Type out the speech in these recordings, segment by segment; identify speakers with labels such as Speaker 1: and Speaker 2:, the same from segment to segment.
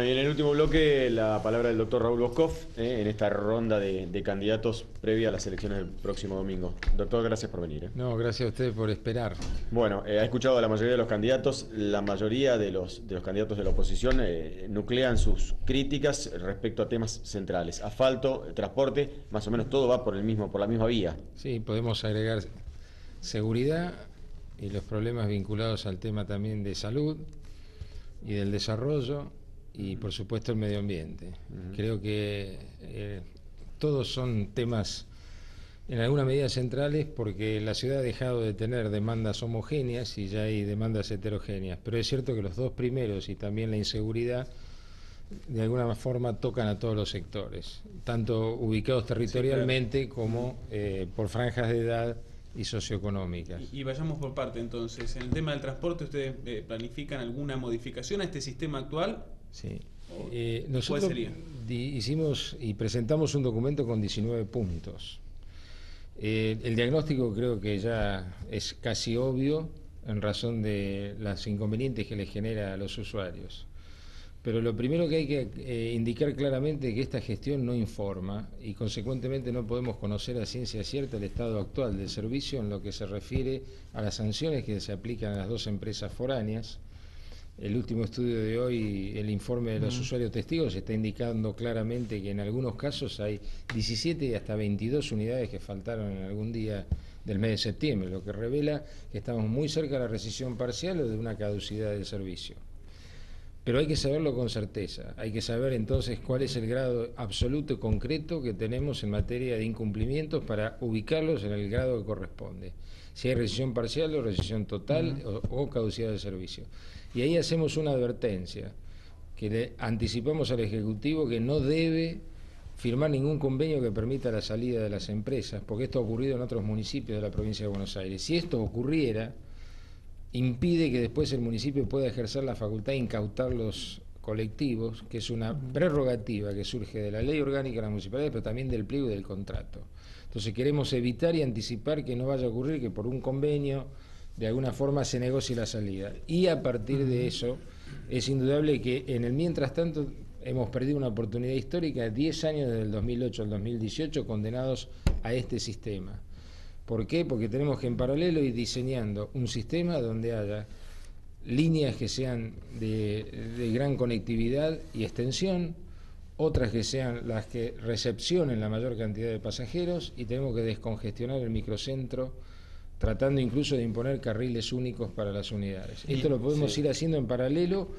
Speaker 1: Y en el último bloque, la palabra del doctor Raúl Boscoff, en esta ronda de candidatos previa a las elecciones del próximo domingo. Doctor, gracias por venir.
Speaker 2: No, gracias a usted por esperar.
Speaker 1: Bueno, ha escuchado a la mayoría de los candidatos. La mayoría de los candidatos de la oposición nuclean sus críticas respecto a temas centrales. Asfalto, transporte, más o menos todo va por la misma vía.
Speaker 2: Sí, podemos agregar seguridad y los problemas vinculados al tema también de salud y del desarrollo y por supuesto el medio ambiente. Creo que todos son temas en alguna medida centrales porque la ciudad ha dejado de tener demandas homogéneas y ya hay demandas heterogéneas, pero es cierto que los dos primeros y también la inseguridad de alguna forma tocan a todos los sectores, tanto ubicados territorialmente, sí, claro, como por franjas de edad y socioeconómicas.
Speaker 3: Y vayamos por parte entonces. En el tema del transporte, ¿ustedes planifican alguna modificación a este sistema actual?
Speaker 2: Sí. Nosotros hicimos y presentamos un documento con 19 puntos. El diagnóstico creo que ya es casi obvio en razón de los inconvenientes que les genera a los usuarios. Pero lo primero que hay que indicar claramente es que esta gestión no informa y consecuentemente no podemos conocer a ciencia cierta el estado actual del servicio en lo que se refiere a las sanciones que se aplican a las dos empresas foráneas. El último estudio de hoy, el informe de los usuarios testigos, está indicando claramente que en algunos casos hay 17 y hasta 22 unidades que faltaron en algún día del mes de septiembre, lo que revela que estamos muy cerca de la rescisión parcial o de una caducidad del servicio. Pero hay que saberlo con certeza, hay que saber entonces cuál es el grado absoluto y concreto que tenemos en materia de incumplimientos para ubicarlos en el grado que corresponde. Si hay rescisión parcial o rescisión total o caducidad del servicio. Y ahí hacemos una advertencia, que le anticipamos al Ejecutivo que no debe firmar ningún convenio que permita la salida de las empresas, porque esto ha ocurrido en otros municipios de la provincia de Buenos Aires. Si esto ocurriera, impide que después el municipio pueda ejercer la facultad de incautar los colectivos, que es una prerrogativa que surge de la ley orgánica de las municipalidades, pero también del pliego y del contrato. Entonces queremos evitar y anticipar que no vaya a ocurrir que por un convenio de alguna forma se negocie la salida. Y a partir de eso, es indudable que en el mientras tanto hemos perdido una oportunidad histórica, 10 años desde el 2008 al 2018 condenados a este sistema. ¿Por qué? Porque tenemos que en paralelo ir diseñando un sistema donde haya líneas que sean de gran conectividad y extensión, otras que sean las que recepcionen la mayor cantidad de pasajeros, y tenemos que descongestionar el microcentro, tratando incluso de imponer carriles únicos para las unidades. Esto lo podemos ir haciendo en paralelo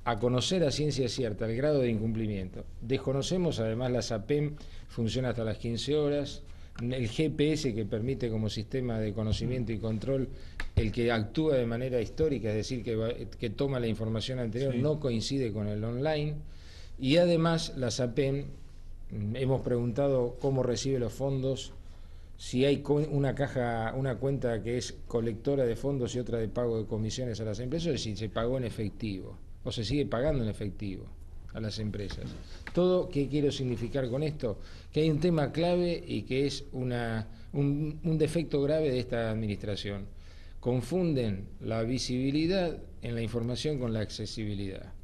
Speaker 2: a conocer a ciencia cierta el grado de incumplimiento. Desconocemos, además, la SAPEM funciona hasta las 15 horas, el GPS que permite como sistema de conocimiento y control el que actúa de manera histórica, es decir, que toma la información anterior, no coincide con el online, y además la SAPEM, hemos preguntado cómo recibe los fondos, si hay una cuenta que es colectora de fondos y otra de pago de comisiones a las empresas, y si se pagó en efectivo, o se sigue pagando en efectivo a las empresas. Todo, ¿qué quiero significar con esto? Que hay un tema clave y que es un defecto grave de esta administración. Confunden la visibilidad en la información con la accesibilidad.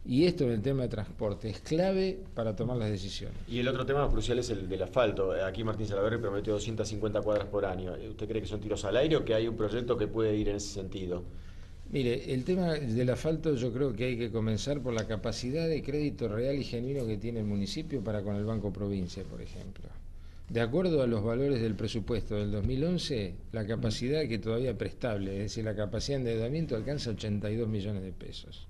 Speaker 2: Y esto en el tema de transporte es clave para tomar las decisiones.
Speaker 1: Y el otro tema crucial es el del asfalto. Aquí Martín Salaverry prometió 250 cuadras por año. ¿Usted cree que son tiros al aire o que hay un proyecto que puede ir en ese sentido?
Speaker 2: Mire, el tema del asfalto yo creo que hay que comenzar por la capacidad de crédito real y genuino que tiene el municipio para con el Banco Provincia, por ejemplo. De acuerdo a los valores del presupuesto del 2011, la capacidad que todavía prestable, es decir, la capacidad de endeudamiento alcanza 82 millones de pesos.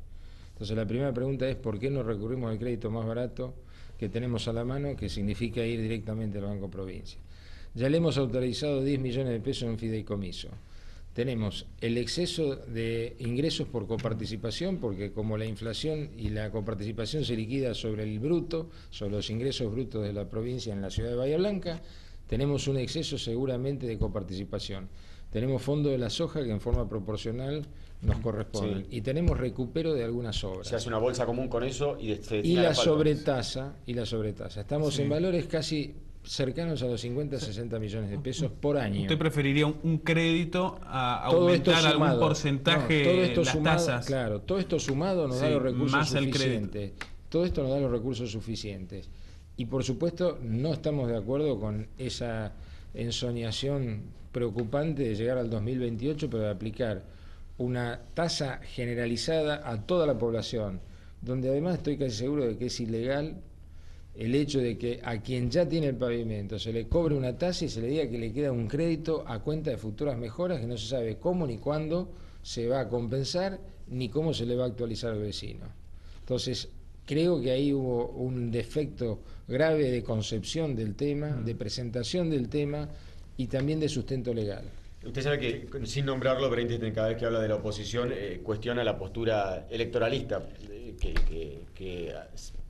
Speaker 2: Entonces la primera pregunta es ¿por qué no recurrimos al crédito más barato que tenemos a la mano, que significa ir directamente al Banco Provincia? Ya le hemos autorizado 10 millones de pesos en fideicomiso. Tenemos el exceso de ingresos por coparticipación, porque como la inflación y la coparticipación se liquida sobre el bruto, sobre los ingresos brutos de la provincia en la ciudad de Bahía Blanca, tenemos un exceso seguramente de coparticipación. Tenemos fondo de la soja que en forma proporcional nos corresponde. Sí. Y tenemos recupero de algunas obras.
Speaker 1: Se hace una bolsa común con eso
Speaker 2: y la sobretasa. Estamos en valores casi cercanos a los 50-60 millones de pesos por año.
Speaker 3: ¿Usted preferiría un crédito a aumentar algún porcentaje
Speaker 2: todo esto
Speaker 3: las
Speaker 2: sumado,
Speaker 3: tasas?
Speaker 2: Claro, todo esto sumado nos da los recursos suficientes. todo esto nos da los recursos suficientes. Y por supuesto no estamos de acuerdo con esa ensoñación preocupante de llegar al 2028, pero de aplicar una tasa generalizada a toda la población, donde además estoy casi seguro de que es ilegal el hecho de que a quien ya tiene el pavimento se le cobre una tasa y se le diga que le queda un crédito a cuenta de futuras mejoras que no se sabe cómo ni cuándo se va a compensar ni cómo se le va a actualizar al vecino. Entonces, creo que ahí hubo un defecto grave de concepción del tema, de presentación del tema y también de sustento legal.
Speaker 1: Usted sabe que, sin nombrarlo, Brenstein cada vez que habla de la oposición cuestiona la postura electoralista que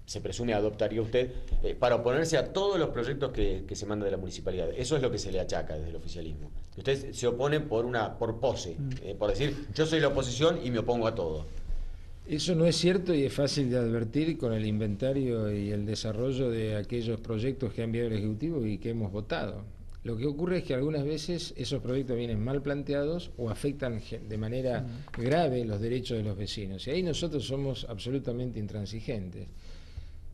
Speaker 1: se presume adoptaría usted para oponerse a todos los proyectos que se mandan de la municipalidad. Eso es lo que se le achaca desde el oficialismo. Usted se opone por pose, por decir, yo soy la oposición y me opongo a todo.
Speaker 2: Eso no es cierto y es fácil de advertir con el inventario y el desarrollo de aquellos proyectos que ha enviado el Ejecutivo y que hemos votado. Lo que ocurre es que algunas veces esos proyectos vienen mal planteados o afectan de manera grave los derechos de los vecinos. Y ahí nosotros somos absolutamente intransigentes.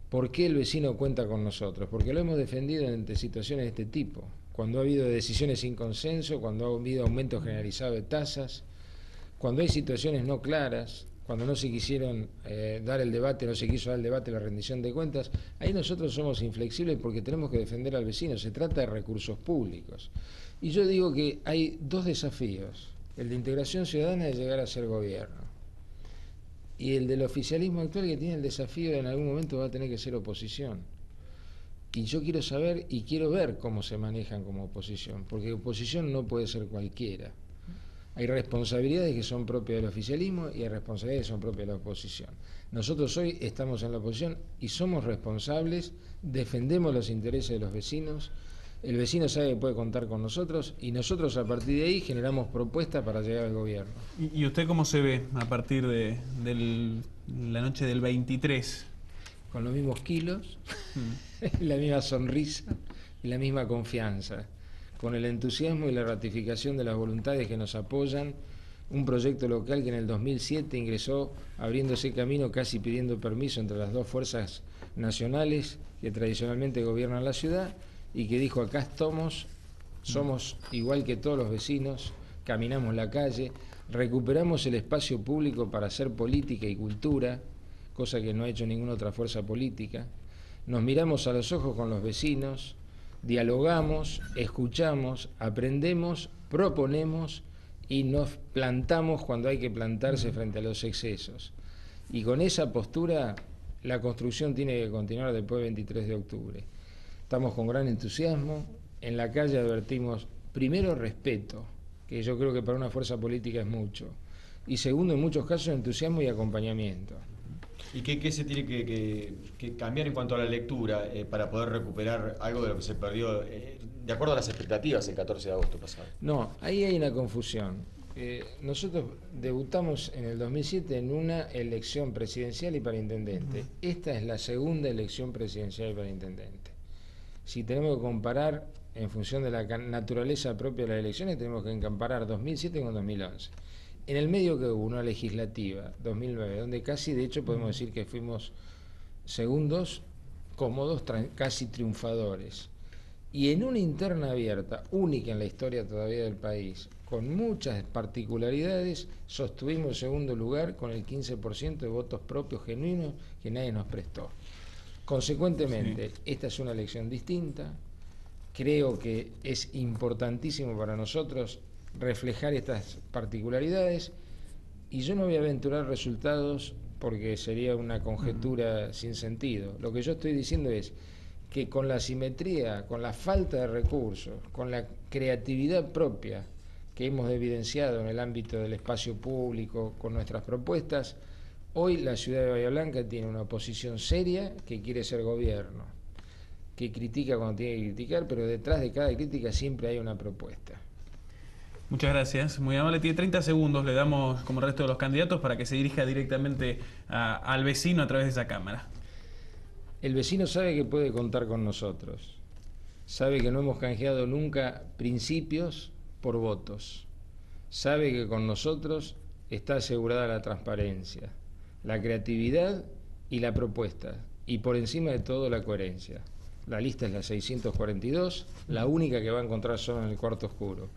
Speaker 2: ¿Por qué el vecino cuenta con nosotros? Porque lo hemos defendido ante situaciones de este tipo. Cuando ha habido decisiones sin consenso, cuando ha habido aumento generalizado de tasas, cuando hay situaciones no claras, cuando no se quisieron dar el debate, no se quiso dar el debate, la rendición de cuentas, ahí nosotros somos inflexibles porque tenemos que defender al vecino, se trata de recursos públicos. Y yo digo que hay dos desafíos, el de integración ciudadana de llegar a ser gobierno, y el del oficialismo actual que tiene el desafío de en algún momento va a tener que ser oposición. Y yo quiero saber y quiero ver cómo se manejan como oposición, porque oposición no puede ser cualquiera. Hay responsabilidades que son propias del oficialismo y hay responsabilidades que son propias de la oposición. Nosotros hoy estamos en la oposición y somos responsables, defendemos los intereses de los vecinos, el vecino sabe que puede contar con nosotros y nosotros a partir de ahí generamos propuestas para llegar al gobierno.
Speaker 3: ¿Y usted cómo se ve a partir de la noche del 23?
Speaker 2: Con los mismos kilos, la misma sonrisa y la misma confianza, con el entusiasmo y la ratificación de las voluntades que nos apoyan, un proyecto local que en el 2007 ingresó abriéndose camino, casi pidiendo permiso entre las dos fuerzas nacionales que tradicionalmente gobiernan la ciudad, y que dijo: acá estamos, somos igual que todos los vecinos, caminamos la calle, recuperamos el espacio público para hacer política y cultura, cosa que no ha hecho ninguna otra fuerza política, nos miramos a los ojos con los vecinos, dialogamos, escuchamos, aprendemos, proponemos y nos plantamos cuando hay que plantarse frente a los excesos. Y con esa postura la construcción tiene que continuar después del 23 de octubre. Estamos con gran entusiasmo, en la calle advertimos, primero, respeto, que yo creo que para una fuerza política es mucho, y segundo, en muchos casos, entusiasmo y acompañamiento.
Speaker 1: ¿Y qué se tiene que cambiar en cuanto a la lectura para poder recuperar algo de lo que se perdió de acuerdo a las expectativas el 14 de agosto pasado?
Speaker 2: No, ahí hay una confusión. Nosotros debutamos en el 2007 en una elección presidencial y para intendente. Esta es la segunda elección presidencial y para intendente. Si tenemos que comparar en función de la naturaleza propia de las elecciones, tenemos que comparar 2007 con 2011. En el medio que hubo una legislativa, 2009, donde casi de hecho podemos decir que fuimos segundos, cómodos, casi triunfadores. Y en una interna abierta, única en la historia todavía del país, con muchas particularidades, sostuvimos el segundo lugar con el 15% de votos propios genuinos que nadie nos prestó. Consecuentemente, esta es una elección distinta. Creo que es importantísimo para nosotros reflejar estas particularidades y yo no voy a aventurar resultados porque sería una conjetura sin sentido. Lo que yo estoy diciendo es que con la asimetría, con la falta de recursos, con la creatividad propia que hemos evidenciado en el ámbito del espacio público, con nuestras propuestas, hoy la ciudad de Bahía Blanca tiene una oposición seria que quiere ser gobierno, que critica cuando tiene que criticar, pero detrás de cada crítica siempre hay una propuesta.
Speaker 3: Muchas gracias, muy amable. Tiene 30 segundos, le damos como el resto de los candidatos para que se dirija directamente al vecino a través de esa cámara.
Speaker 2: El vecino sabe que puede contar con nosotros, sabe que no hemos canjeado nunca principios por votos, sabe que con nosotros está asegurada la transparencia, la creatividad y la propuesta, y por encima de todo la coherencia. La lista es la 642, la única que va a encontrar solo en el cuarto oscuro.